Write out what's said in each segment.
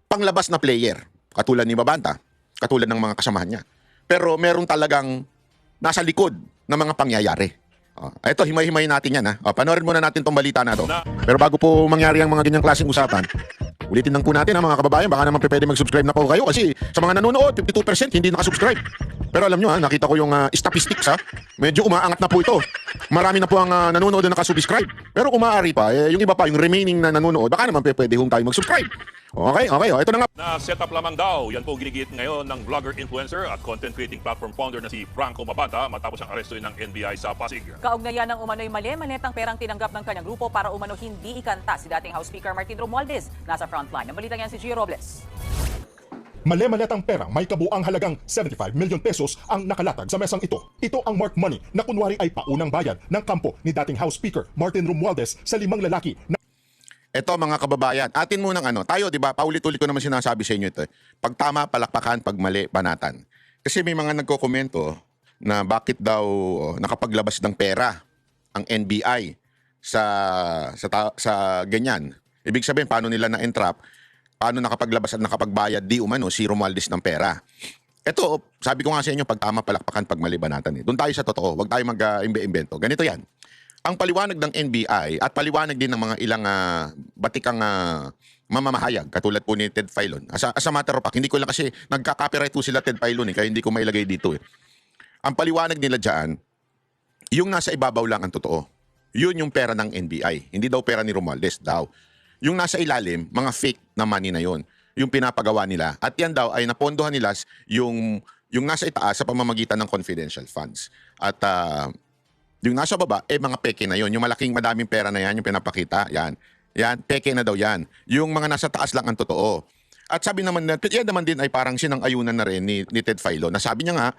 panglabas na player, katulad ni Mabanta, katulad ng mga kasamahan niya. Pero meron talagang nasa likod ng mga pangyayari. Ito, himay-himay natin yan. Panoorin muna natin tong balita na to. Pero bago po mangyari ang mga ganyang klaseng usapan, ulitin lang po natin mga kababayan, baka naman pwede mag-subscribe na po kayo kasi sa mga nanonood, 52% hindi nakasubscribe. Pero alam nyo nakita ko yung statistics medyo umaangat na po ito. Marami na po ang nanonood na nakasubscribe. Pero kung maaari pa, yung iba pa, yung remaining na nanonood, baka naman pwede hong tayo mag-subscribe. Okay, ito na nga. Na setup lamang daw, yan po ginigit ngayon ng vlogger, influencer at content creating platform founder na si Franco Mabanta matapos ang aresto ng NBI sa Pasig. Kaugnayan ng umano'y mali-maletang perang tinanggap ng kanyang grupo para umano hindi ikanta si dating House Speaker Martin Romualdez. Nasa frontline. Ang balita niyan si Gio Robles. Mali-maletang perang may kabuang halagang 75 million pesos ang nakalatag sa mesang ito. Ito ang marked money na kunwari ay paunang bayad ng kampo ni dating House Speaker Martin Romualdez sa 5 lalaki na Ito mga kababayan, atin munang tayo 'di ba? Paulit-ulit ko naman sinasabi sa inyo ito. Pag tama palakpakan, pag mali banatan. Kasi may mga nagko-komento na bakit daw nakapaglabas ng pera ang NBI sa ganyan. Ibig sabihin paano nila na-entrap, paano nakapaglabas at nakapagbayad di umano si Romualdez ng pera. Ito, sabi ko nga sa inyo, pag tama palakpakan, pag mali banatan. Doon tayo sa totoo, wag tayo mag-imbento. Ganito 'yan. Ang paliwanag ng NBI at paliwanag din ng mga ilang batikang mamamahayag katulad po ni Ted Filon. As a matter of fact, hindi ko lang kasi nagka-copyright po sila Ted Filon kaya hindi ko mailagay dito Ang paliwanag nila diyan, yung nasa ibabaw lang ang totoo. Yun yung pera ng NBI. Hindi daw pera ni Romualdez daw. Yung nasa ilalim, mga fake na money na yon, yung pinapagawa nila. At yan daw ay napondohan nila yung nasa itaas sa pamamagitan ng confidential funds. At yung nasa baba, mga peke na yon. Yung malaking madaming pera na yan, yung pinapakita, yan, peke na daw yan. Yung mga nasa taas lang ang totoo. At sabi naman, yan naman din ay parang sinang-ayunan na rin ni Ted Filon. Na sabi niya nga,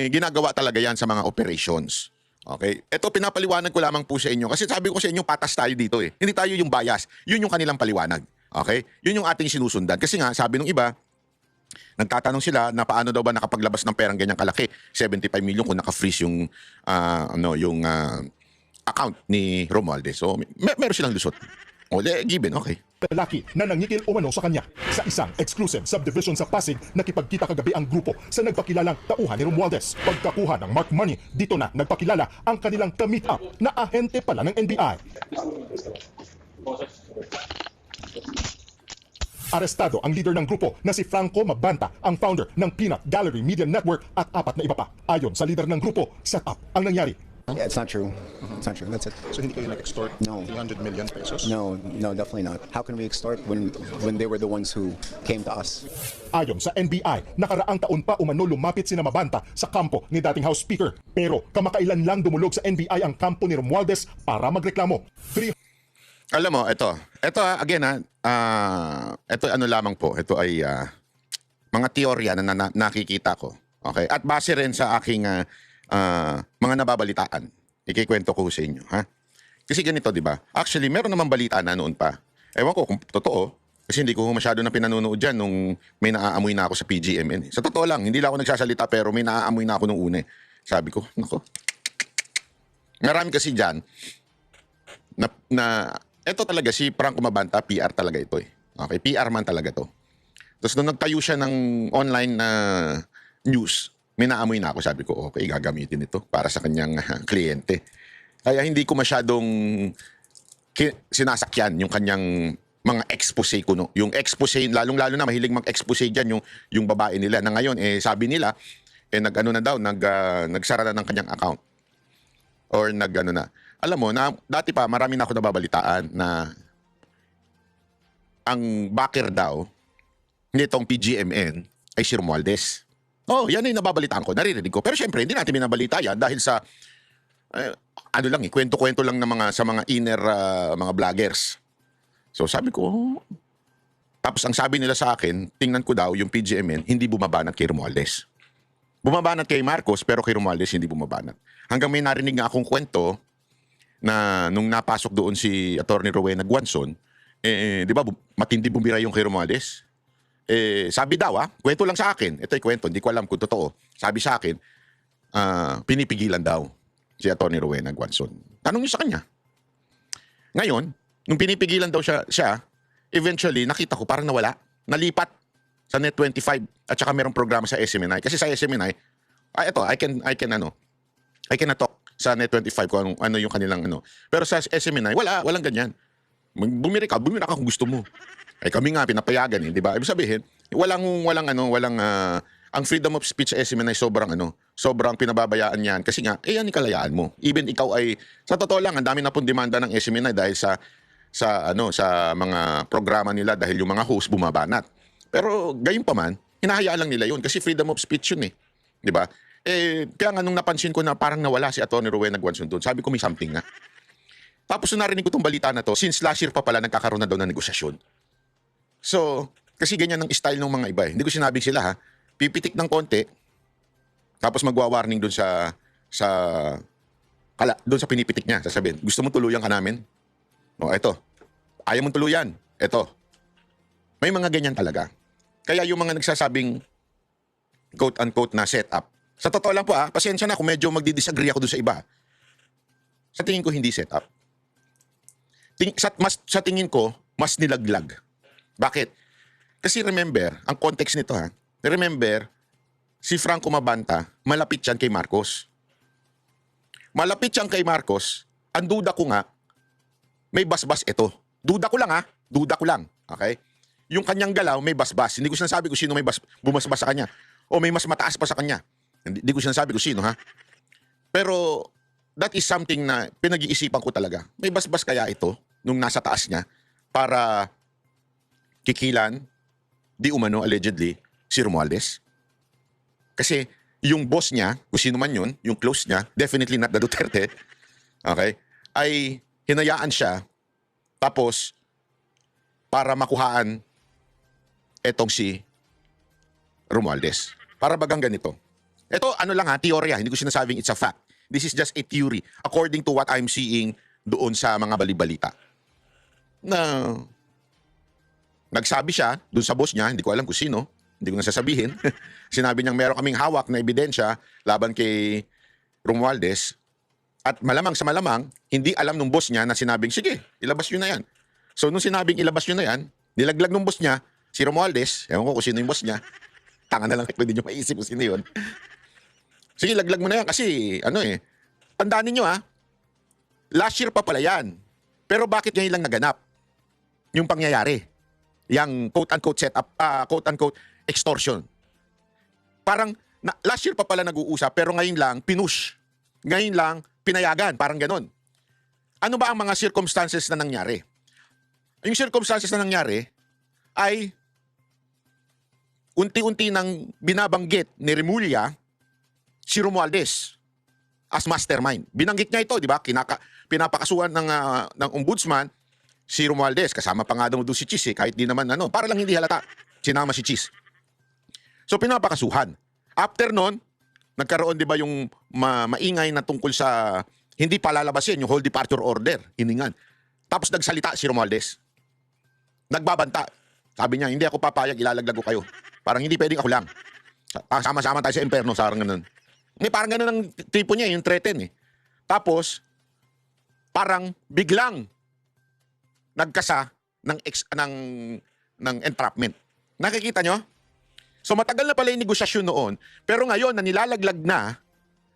ginagawa talaga yan sa mga operations. Okay? Ito, pinapaliwanag ko lamang po sa inyo. Kasi sabi ko sa inyo, patas tayo dito Hindi tayo yung bias. Yun yung kanilang paliwanag. Okay? Yun yung ating sinusundan. Kasi nga, sabi nung iba, nagtatanong sila na paano daw ba nakapaglabas ng perang ganyang kalaki, 75 million kung naka-freeze yung account ni Romualdez. So meron silang lusot. Given, okay. lalaki na nangikil umano sa kanya. Sa isang exclusive subdivision sa Pasig, nakipagkita kagabi ang grupo sa nagpakilalang tauhan ni Romualdez. Pagkakuha ng marked money, dito na nagpakilala ang kanilang ka-meet up na ahente pala ng NBI. Arestado ang leader ng grupo na si Franco Mabanta, ang founder ng Peanut Gallery Media Network at 4 na iba pa. Ayon sa leader ng grupo, set up ang nangyari. Yeah, it's not true. It's not true. That's it. So hindi kayo nag-extort No. 300 million pesos? No, definitely not. How can we extort when they were the ones who came to us? Ayon sa NBI, nakaraang taon pa umano lumapit sina Mabanta sa kampo ni dating House Speaker. Pero kamakailan lang dumulog sa NBI ang kampo ni Romualdez para magreklamo. Alam mo, ito again ito lamang po, ito ay mga teorya na nakikita ko. Okay? At base rin sa aking mga nababalitaan. Ikikwento ko sa inyo, ha? Kasi ganito, di ba? Actually, meron naman balita na noon pa. Ewan ko kung totoo, kasi hindi ko masyado na pinanonood dyan nung may naaamoy na ako sa PGMN. Sa totoo lang, hindi lang ako nagsasalita pero may naaamoy na ako nung una. Sabi ko, nako. Marami kasi dyan na ito talaga si Franco Mabanta, PR talaga ito Okay, PR man talaga to. Tapos nung nagtayo siya ng online na news, may naamoy na ako. Sabi ko, okay, gagamitin ito para sa kanyang kliyente. Kaya hindi ko masyadong sinasakyan yung kanyang mga expose ko. No? Yung expose, lalong-lalo na mahilig mag-expose dyan yung babae nila. Na ngayon, sabi nila, nagsara na ng kanyang account. Or na. Alam mo, dati pa, marami na ako nababalitaan na ang backer daw nitong PGMN ay si Romualdez. Yan ay nababalitaan ko, naririnig ko. Pero syempre, hindi natin binabalita yan dahil sa, kwento-kwento lang sa mga inner mga vloggers. So sabi ko, tapos ang sabi nila sa akin, tingnan ko daw yung PGMN, hindi bumabanat kay Romualdez. Bumabanat kay Marcos, pero kay Romualdez hindi bumabanat. Hanggang may narinig nga akong kwento na nung napasok doon si Atty. Rowena Guanzon, di ba, matindi bumira yung kay Romualdez. Sabi daw kwento lang sa akin. Ito ay kwento, hindi ko alam kung totoo. Sabi sa akin, pinipigilan daw si Atty. Rowena Guanzon. Tanong niyo sa kanya. Ngayon, nung pinipigilan daw siya, eventually nakita ko parang nawala. nalipat sa Net25 at saka merong programa sa SMNI. Kasi sa SMNI, ito, I can talk sa Net25 kung ano yung kanilang ano. Pero sa SMNI, walang ganyan. Bumira ka kung gusto mo. Ay kami nga pinapayagan di ba? Ibig sabihin, ang freedom of speech sa SMNI sobrang pinababayaan yan kasi nga yan yung kalayaan mo. Even ikaw ay sa totoo lang ang dami na pong demanda ng SMNI dahil sa mga programa nila dahil yung mga host bumabanat. Pero gayon pa man, hinahayaan lang nila yun kasi freedom of speech yun di ba? Kaya nga nung napansin ko na parang nawala si Atty. Rowena Guanzon doon, sabi ko may something na. Tapos nung narinig ko tong balita na to, since last year pa pala nagkakaroon na daw ng negosasyon. So, kasi ganyan ang style ng mga iba Hindi ko sinabing sila ha. Pipitik ng konti, tapos magwa-warning doon doon sa pinipitik niya. Sasabihin, gusto mo tuluyan ka namin? O, eto. Ayaw mong tuluyan? Eto. May mga ganyan talaga. Kaya yung mga nagsasabing quote-unquote na setup, sa totoo lang po pasensya na kung medyo magdi-disagree ako doon sa iba. Sa tingin ko hindi setup. Sa tingin ko, mas nilaglag. Bakit? Kasi remember, ang context nito remember, si Franco Mabanta, malapit yan kay Marcos. Malapit yan kay Marcos, ang duda ko nga, may basbas ito. Duda ko lang duda ko lang. Okay? Yung kanyang galaw, may basbas. Hindi ko sinasabi kung sino may bumasbas sa kanya. O may mas mataas pa sa kanya. Hindi ko sinasabi kung sino Pero, that is something na pinag-iisipan ko talaga. May basbas kaya ito, nung nasa taas niya, para kikilan, di umano, allegedly, si Romualdez. Kasi yung boss niya, kung sino man yun, yung close niya, definitely not the Duterte, okay, ay hinayaan siya tapos para makuhaan etong si Romualdez. Para bagang ganito. Ito teorya, hindi ko sinasabing it's a fact. This is just a theory according to what I'm seeing doon sa mga balibalita. Na nagsabi siya doon sa boss niya, hindi ko alam kung sino, hindi ko na sasabihin. Sinabi niyang meron kaming hawak na ebidensya laban kay Romualdez at malamang sa malamang, hindi alam nung boss niya na sinabing, sige, ilabas nyo na yan. So nung sinabing ilabas nyo na yan, nilaglag nung boss niya, si Romualdez, ewan ko kung sino yung boss niya, tanga na lang, pwede nyo maisip kung sino yun. Sige, laglag mo na yan kasi, tandaan ninyo last year pa pala yan. Pero bakit ngayon lang naganap yung pangyayari? Yang quote-unquote setup, quote-unquote extortion. Parang last year pa pala nag-uusap pero ngayon lang pinush. Ngayon lang pinayagan, parang ganon. Ano ba ang mga circumstances na nangyari? Yung circumstances na nangyari ay unti-unti nang binabanggit ni Remulla si Romualdez as mastermind. Binanggit niya ito, di ba? Pinapakasuhan ng ombudsman si Romualdez, kasama pa nga daw doon si Chis kahit di naman para lang hindi halata, sinama si Chis. So pinapakasuhan. After nun, nagkaroon di ba yung maingay na tungkol sa hindi palalabasin yung whole departure order, hiningan. Tapos nagsalita si Romualdez. Nagbabanta. Sabi niya, hindi ako papayag, ilalaglag ko kayo. Parang hindi pwedeng ako lang. Sama-sama tayo sa imperno, sarang ganun. Parang ganun ang tipo niya, yung threaten Tapos, parang biglang nagkasa ng entrapment. Nakikita nyo? So matagal na pala yung negosasyon noon, pero ngayon na nilalaglag na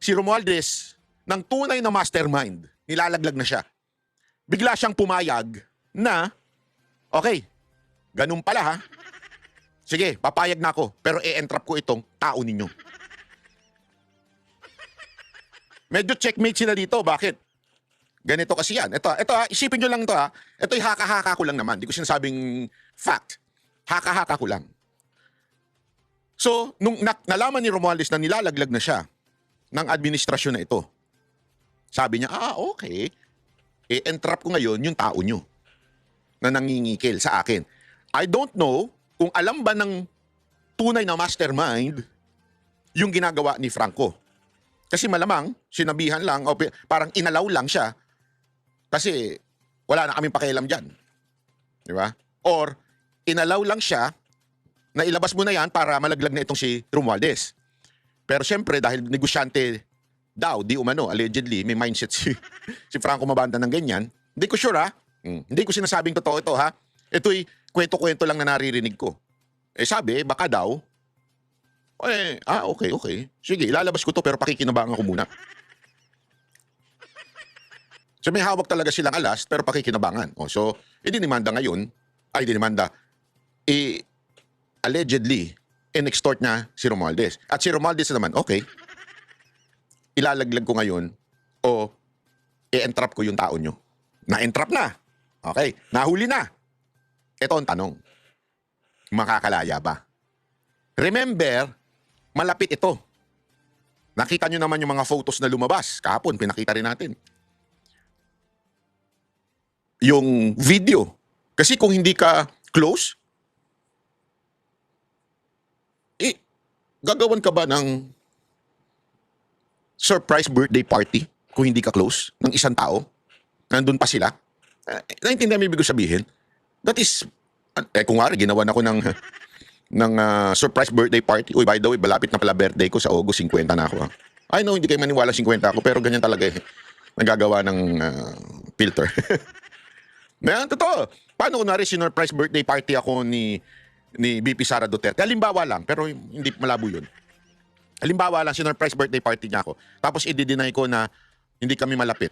si Romualdez ng tunay na mastermind, nilalaglag na siya. Bigla siyang pumayag na, okay, ganun pala sige, papayag na ako, pero i-entrap ko itong tao ninyo. Medyo checkmate sila dito, bakit? Ganito kasi yan. Ito isipin nyo lang ito Ito'y haka-haka ko lang naman. Di ko sinasabing fact. Haka-haka ko lang. So, nung nalaman ni Romualdez na nilalaglag na siya ng administrasyon na ito, sabi niya, okay. I-entrap ko ngayon yung tao nyo na nangingikil sa akin. I don't know kung alam ba ng tunay na mastermind yung ginagawa ni Franco. Kasi malamang, sinabihan lang, o parang inalaw lang siya kasi wala na kaming pakialam dyan. Di ba? Or, inalaw lang siya na ilabas mo na yan para malaglag na itong si Romualdez. Pero syempre, dahil negosyante daw, di umano, allegedly, may mindset si Franco Mabanta ng ganyan, hindi ko sure Hindi ko sinasabing totoo ito Ito'y kwento-kwento lang na naririnig ko. sabi, baka daw, okay. Sige, ilalabas ko to pero pakikinabangan ko muna. So may hawak talaga silang alas pero pakikinabangan. So, dinimanda ngayon, allegedly, in-extort niya si Romualdez. At si Romualdez naman, okay, ilalaglag ko ngayon o i-entrap ko yung tao nyo. Na-entrap na. Okay, nahuli na. Ito ang tanong. Makakalaya ba? Remember, malapit ito. Nakita nyo naman yung mga photos na lumabas. Kahapon, pinakita rin natin. Yung video. Kasi kung hindi ka close, gagawan ka ba ng surprise birthday party kung hindi ka close ng isang tao? Nandun pa sila? Naintindihan mo ibig sabihin? That is, kung nga ginawan ako ng surprise birthday party. Uy, by the way, malapit na pala birthday ko sa August, 50 na ako. I know, hindi kayo maniwala 50 ako, pero ganyan talaga nagagawa ng filter. Totoo. Paano kunwari sinurprise birthday party ako ni BP Sara Duterte? Halimbawa lang, pero hindi malabo yun. Halimbawa lang, sinurprise birthday party niya ako. Tapos i-deny ko na hindi kami malapit.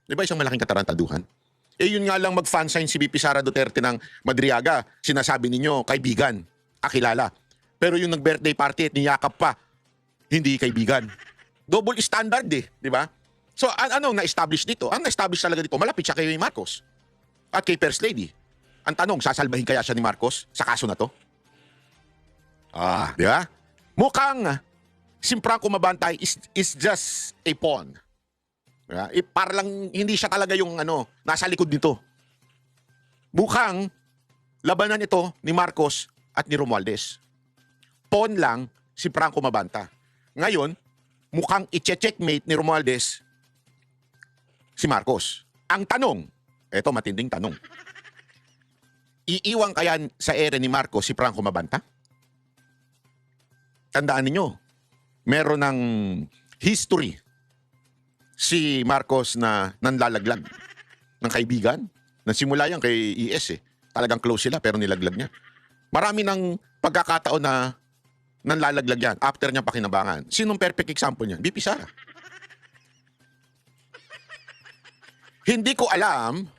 Di ba isang malaking katarantaduhan? Yun nga lang mag-fansign si BP Sara Duterte ng Madriaga. Sinasabi ninyo, kaibigan, kakilala. Pero yung nag-birthday party at niyakap pa, hindi kaibigan. Double standard di ba? So anong na-establish dito? Ang na-establish talaga dito, malapit siya kay Marcos at kay First Lady. Ang tanong, sasalbahin kaya siya ni Marcos sa kaso na to? Di ba? Mukhang si Franco Mabantay is just a pawn. Diba? Para lang hindi siya talaga yung nasa likod nito. Mukhang labanan ito ni Marcos at ni Romualdez. Pawn lang si Franco Mabanta. Ngayon, mukhang i-checkmate ni Romualdez si Marcos. Ang tanong, eto matinding tanong. Iiwan kaya sa ere ni Marcos si Franco Mabanta? Tandaan ninyo, meron ng history si Marcos na nanlalaglag ng kaibigan. Nagsimula yan kay ES Talagang close sila pero nilaglag niya. Marami ng pagkakataon na nanlalaglag yan after niya pakinabangan. Sinong perfect example niyan? BP Sara. Hindi ko alam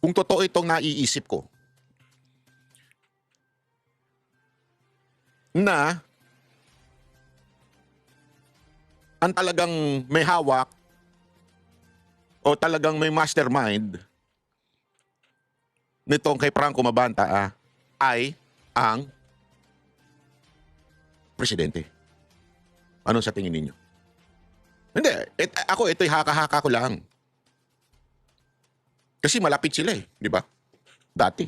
kung totoo itong naiisip ko na ang talagang may hawak o talagang may mastermind nitong kay Franco Mabanta ay ang presidente. Ano sa tingin ninyo? Hindi. Ito'y haka-haka ko lang. Kasi malapit sila di ba? Dati.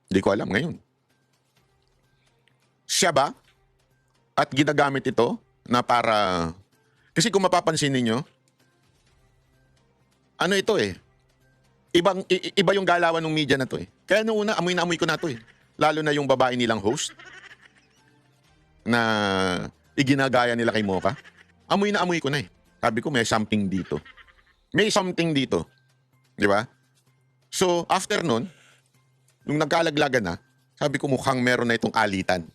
Hindi ko alam ngayon. Siya ba? At ginagamit ito na para... Kasi kung mapapansin ninyo, ano ito iba yung galawan ng media na to Kaya noong una, amoy na amoy ko na to Lalo na yung babae nilang host na iginagaya nila kay Mocha. Amoy na amoy ko na Sabi ko may something dito. May something dito. Di ba? So, after nun, nung nagkalaglagan na, sabi ko mukhang meron na itong alitan.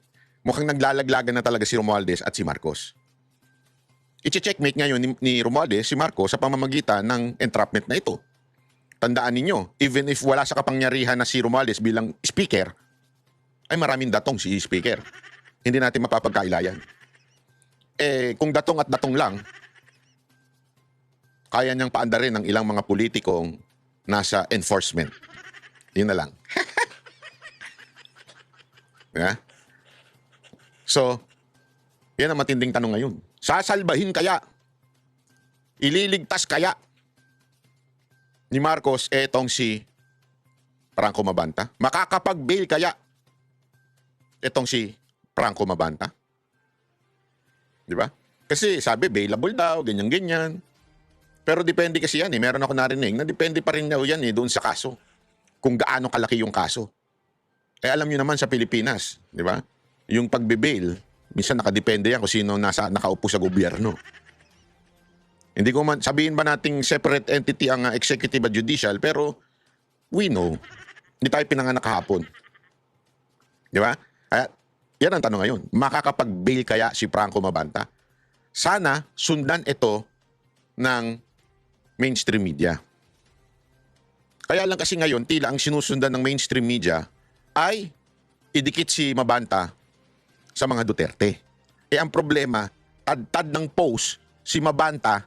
Mukhang naglalaglagan na talaga si Romualdez at si Marcos. I-checkmate ngayon ni Romualdez si Marcos sa pamamagitan ng entrapment na ito. Tandaan ninyo, even if wala sa kapangyarihan na si Romualdez bilang speaker, ay maraming datong si speaker. Hindi natin mapapagkailayan. Kung datong at datong lang, kaya niyang paandarin ng ilang mga politikong nasa enforcement. Yun na lang. Yeah? So, yan ang matinding tanong ngayon. Sasalbahin kaya? Ililigtas kaya ni Marcos etong si Franco Mabanta? Makakapag-bail kaya etong si Franco Mabanta? Di ba? Kasi sabi, bailable daw, ganyan-ganyan. Pero depende kasi yan Meron ako narinig na depende pa rin daw yan doon sa kaso. Kung gaano kalaki yung kaso. Alam nyo naman sa Pilipinas, di ba? Yung pagbe-bail, minsan nakadepende yan kung sino nakaupo sa gobyerno. Hindi ko man, sabihin ba nating separate entity ang executive at judicial, pero we know, hindi tayo pinanganak kahapon. Di ba? Kaya, yan ang tanong ngayon. Makakapag-bail kaya si Franco Mabanta? Sana sundan ito ng mainstream media. Kaya lang kasi ngayon, tila ang sinusundan ng mainstream media ay idikit si Mabanta sa mga Duterte. Ang problema, tad-tad ng post si Mabanta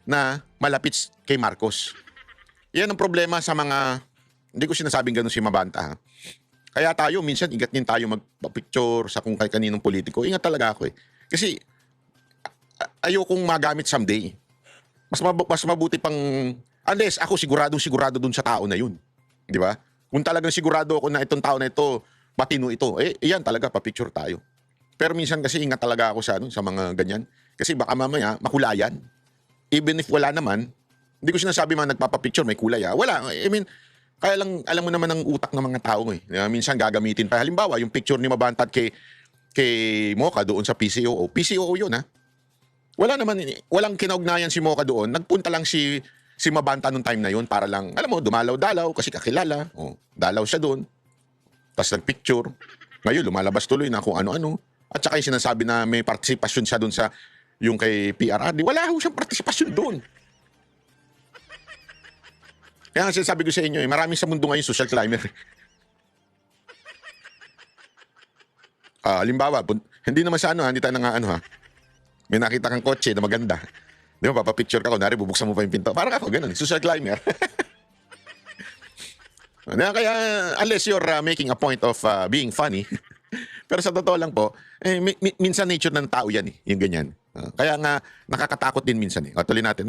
na malapit kay Marcos. Yan ang problema sa mga, hindi ko sinasabing ganun si Mabanta. Ha? Kaya tayo, minsan ingat din tayo magpa-picture sa kung kay kaninong politiko. Ingat talaga ako eh. Kasi ayokong magamit someday. Mas mabuti pang, unless ako sigurado dun sa tao na yun. Di ba? Kung talagang sigurado ako na itong tao na ito, matino ito, yan talaga, pa-picture tayo. Pero minsan kasi ingat talaga ako sa mga ganyan. Kasi baka mamaya makulayan. Even if wala naman, hindi ko sinasabi mga nagpapapicture may kulay. Wala. I mean, kaya lang alam mo naman ang utak ng mga tao eh. Minsan gagamitin pa. Halimbawa, yung picture ni Mabanta kay Mocha doon sa PCOO. PCOO yun ha. Walang kinaugnayan si Mocha doon. Nagpunta lang si Mabanta nung time na yun para lang, alam mo, dumalaw-dalaw kasi kakilala. Dalaw siya doon. Tapos nagpicture. Ngayon, lumalabas tuloy na kung ano-ano. At saka yung sinasabi na may partisipasyon siya doon sa yung kay PRRD. Wala ho siyang partisipasyon doon. Kaya nga sinasabi ko sa inyo, marami sa mundo ngayon social climber. Halimbawa, hindi naman sa hindi tayo ha. May nakita kang kotse na maganda. Di ba, papapicture ka, kunwari, bubuksan mo pa yung pinto. Parang ako, ganun, social climber. Kaya, unless you're making a point of being funny, pero sa totoo lang po, minsan nature ng tao yan yung ganyan. Kaya nga, nakakatakot din minsan tuloy natin.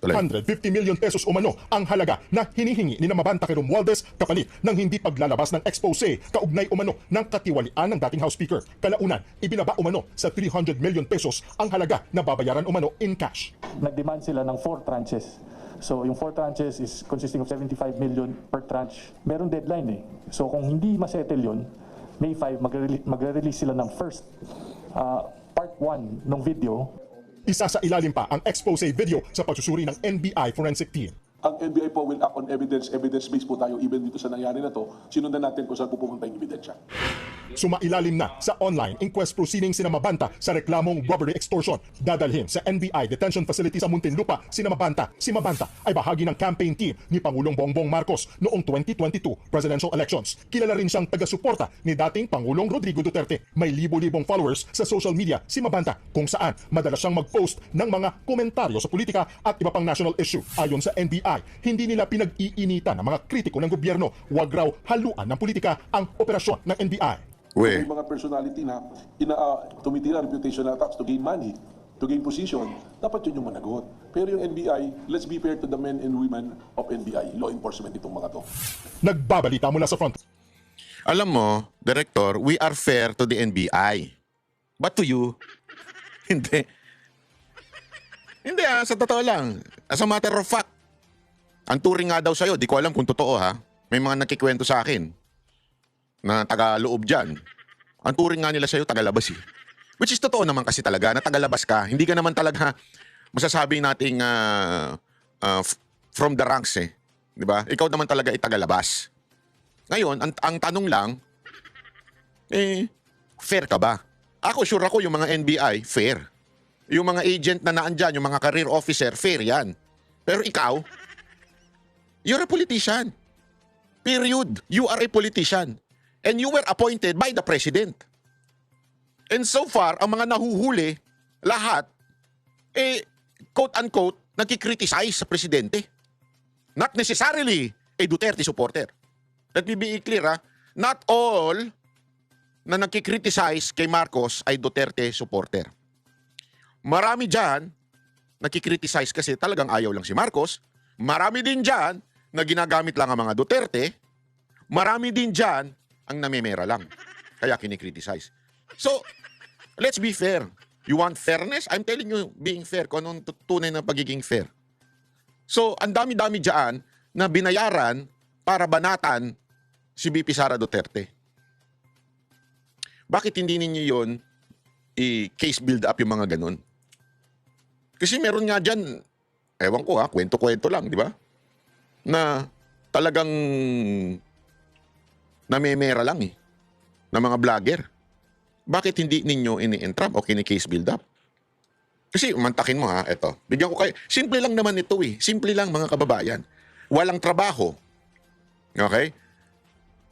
Tuloy. 150 million pesos umano ang halaga na hinihingi ni Mabanta kay Romualdez kapalit ng hindi paglalabas ng expose kaugnay umano ng katiwalian ng dating House Speaker. Kalaunan, ibinaba umano sa 300 million pesos ang halaga na babayaran umano in cash. Nag-demand sila ng 4 tranches. So yung 4 tranches is consisting of 75 million per tranche. Meron deadline So kung hindi masettle yun, May 5, magre-release sila ng first part 1 ng video. Isa sa ilalim pa ang expose video sa pagsusuri ng NBI Forensic Team. Ang NBI po will act on evidence-based po tayo even dito sa nangyari na to. Sinundan natin kung saan pupunta yung ebidensya. Sumailalim na sa online inquest proceedings sina Mabanta sa reklamong robbery extortion. Dadalhin sa NBI detention facility sa Muntinlupa sina Mabanta. Si Mabanta ay bahagi ng campaign team ni Pangulong Bongbong Marcos noong 2022 presidential elections. Kilala rin siyang taga-suporta ni dating Pangulong Rodrigo Duterte. May libo-libong followers sa social media si Mabanta kung saan madalas siyang mag-post ng mga komentaryo sa politika at iba pang national issue. Ayon sa NBI, hindi nila pinag-iinitan ng mga kritiko ng gobyerno. Huwag raw haluan ng politika ang operasyon ng NBI. May mga personality na tumitira reputation attacks to gain money, to gain position, dapat yun yung managot. Pero yung NBI, let's be fair to the men and women of NBI, law enforcement itong mga to. Nagbabalita mula sa front. Alam mo, Director, we are fair to the NBI. But to you, hindi. Hindi sa totoo lang. As a matter of fact, ang turing nga daw sa'yo, di ko alam kung totoo may mga nakikwento sa akin na taga-loob dyan. Ang turing nga nila sa'yo, taga-labas Which is totoo naman kasi talaga, na taga-labas ka. Hindi ka naman talaga masasabi nating from the ranks Di ba? Ikaw naman talaga taga-labas. Ngayon, ang tanong lang, fair ka ba? Sure ako yung mga NBI, fair. Yung mga agent na naandyan, yung mga career officer, fair yan. Pero ikaw, you're a politician. Period. You are a politician. And you were appointed by the president. And so far, ang mga nahuhuli, lahat, quote-unquote, nagkikriticize sa presidente. Not necessarily a Duterte supporter. Let me be clear, not all na nagkikriticize kay Marcos ay Duterte supporter. Marami dyan, nagkikriticize kasi talagang ayaw lang si Marcos. Marami din dyan, na ginagamit lang ang mga Duterte. Marami din dyan, ang namemera lang. Kaya kinikriticize. So, let's be fair. You want fairness? I'm telling you, being fair. Kung anong tunay na pagiging fair. So, ang dami-dami dyan na binayaran para banatan si BP Sara Duterte. Bakit hindi ninyo yun i-case build up yung mga ganun? Kasi meron nga dyan, ewan ko kwento-kwento lang, di ba? Na talagang namemera lang ng mga vlogger. Bakit hindi ninyo ini-entrap o kini-case build up? Kasi mantakin mo ha, eto. Bigyan ko kayo. Simple lang naman ito eh. Simple lang mga kababayan. Walang trabaho. Okay?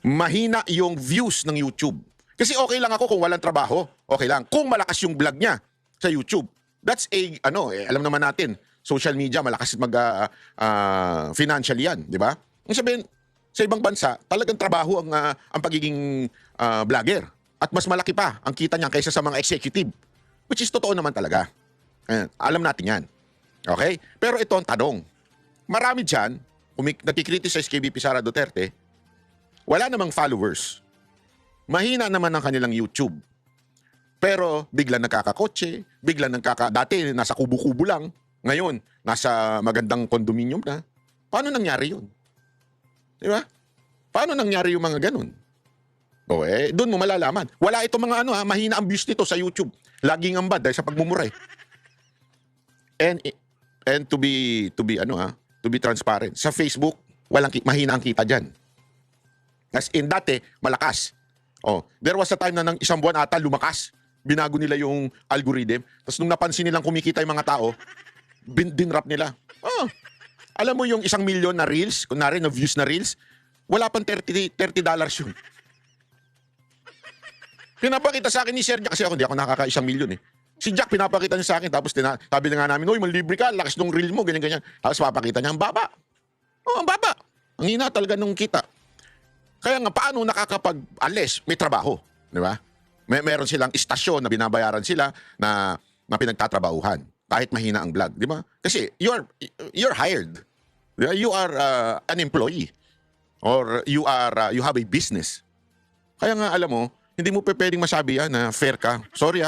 Mahina yung views ng YouTube. Kasi okay lang ako kung walang trabaho. Okay lang. Kung malakas yung vlog niya sa YouTube. That's alam naman natin, social media, malakas financial yan, di ba? Ang sabihin, sa ibang bansa, talagang trabaho ang pagiging vlogger. At mas malaki pa ang kita niya kaysa sa mga executive. Which is totoo naman talaga. Alam natin yan. Okay? Pero ito ang tanong. Marami dyan, kung nakikriticize kay VP Sara Duterte, wala namang followers. Mahina naman ang kanilang YouTube. Pero biglang nagkakakotse, dati nasa kubo-kubo lang, ngayon nasa magandang kondominium na. Paano nangyari yun? Di ba? Paano nangyari yung mga ganun? Doon mo malalaman. Wala itong mga mahina ang views nito sa YouTube. Laging ambad dahil sa pagmumuray. And to be transparent, sa Facebook, mahina ang kita diyan. As in dati, malakas. There was a time na ng isang buwan ata lumakas. Binago nila yung algorithm. Tapos nung napansin nilang kumikita yung mga tao, dinrap nila. Alam mo yung 1 million na reels, kunwari na views na reels, wala pang $30 yun. Pinapakita sa akin ni Sir Jack, kasi hindi ako nakaka-1 million eh. Si Jack pinapakita niya sa akin, tapos sabi na nga namin, "Uy, manlibre ka, lakas nung reel mo," ganyan-ganyan. Tapos papakita niya, ang baba. Ang baba. Ang hina talaga nung kita. Kaya nga, paano unless may trabaho, di ba? Meron silang istasyon na binabayaran sila na pinagtatrabahuhan. Kahit mahina ang vlog, di ba? Kasi you're hired. You are an employee. Or you have a business. Kaya nga, alam mo, hindi mo pwedeng masabi na fair ka. Sorry